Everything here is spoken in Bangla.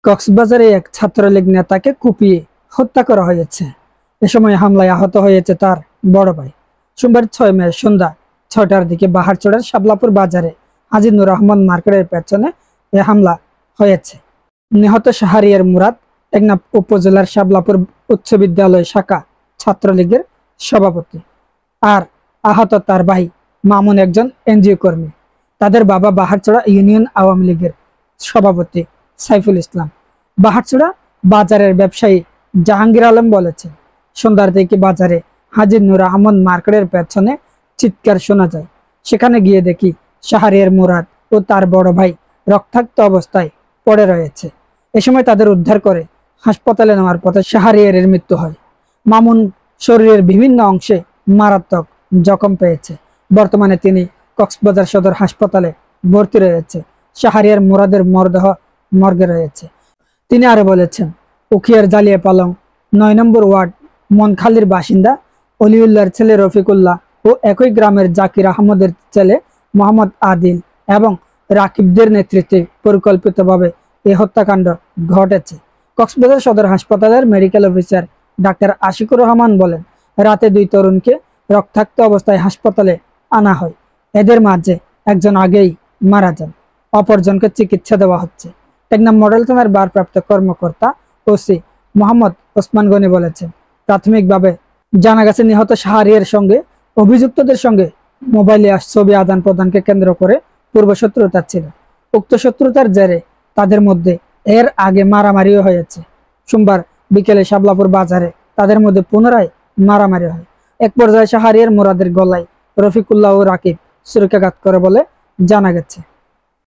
কক্সবাজারে এক ছাত্রলীগ নেতাকে কুপিয়ে হত্যা করা হয়েছে। এ সময় হামলায় আহত হয়েছে তার বড় ভাই। সোমবার 6 মে সন্ধ্যা 6টার দিকে বাহারচড়ার শাবলাপুর বাজারে হাজী নূর আহমদ মার্কেটের পেছনে এ হামলা হয়েছে। নিহত শাহরিয়ার মুরাদ টেকনাফ উপজেলার শাবলাপুর উচ্চ বিদ্যালয় শাখা ছাত্রলীগের সভাপতি, আর আহত তার ভাই মামুন একজন এনজিও কর্মী। তাদের বাবা বাহারচড়া ইউনিয়ন আওয়ামী লীগের সভাপতি সাইফুল ইসলাম। বাহারচড়া বাজারের ব্যবসায়ী জাহাঙ্গীর আলম বলেছেন, সন্ধ্যার দিকে বাজারে হাজী নূর আহমদ মার্কেটের পেছনে চিৎকার শোনা যায়। সেখানে গিয়ে দেখি শাহরিয়ার মুরাদ ও তার বড় ভাই রক্তাক্ত অবস্থায় পড়ে রয়েছে। এ সময় তাদের উদ্ধার করে হাসপাতালে নেওয়ার পথে শাহরিয়ারের মৃত্যু হয়। মামুন শরীরের বিভিন্ন অংশে মারাত্মক জখম পেয়েছে। বর্তমানে তিনি কক্সবাজার সদর হাসপাতালে ভর্তি রয়েছে। শাহরিয়ার মুরাদের মরদেহ মর্গে রয়েছে। তিনি আরো বলেছেন, উখিয়ার জালিয়া পালং 9 নম্বর ওয়ার্ড মনখালির বাসিন্দা অলিউল্লাহর ছেলে রফিকুল্লাহ ও একই গ্রামের জাকির আহমদের ছেলে মোহাম্মদ আদিল এবং রাকিবদের নেতৃত্বে পরিকল্পিতভাবে এই হত্যাকাণ্ড ঘটেছে। কক্সবাজার সদর হাসপাতালের medical officer doctor Ashikur Rahman বলেন, রাতে 2 তরুণকে রক্তাক্ত অবস্থায় হাসপাতালে আনা হয়। এদের মাঝে একজন আগেই মারা যান, অপরজনকে চিকিৎসা দেওয়া হচ্ছে। টেকনাফ মডেল থানার ভারপ্রাপ্ত কর্মকর্তা ওসি মোহাম্মদ ওসমান গনি বলেছেন, প্রাথমিকভাবে জানা গেছে নিহত শাহরিয়ার সঙ্গে অভিযুক্তদের সঙ্গে মোবাইলে ছবি আদান প্রদানকে কেন্দ্র করে পূর্ব শত্রুতা ছিল। উক্ত শত্রুতার জেরে তাদের মধ্যে এর আগে মারামারিও হয়েছে। সোমবার বিকেলে শাবলাপুর বাজারে তাদের মধ্যে পুনরায় মারামারি হয়। এক পর্যায়ে শাহরিয়ার মুরাদের গলায় রফিকুল্লাহ ও রাকিব ছুরিকাঘাত করে বলে জানা গেছে।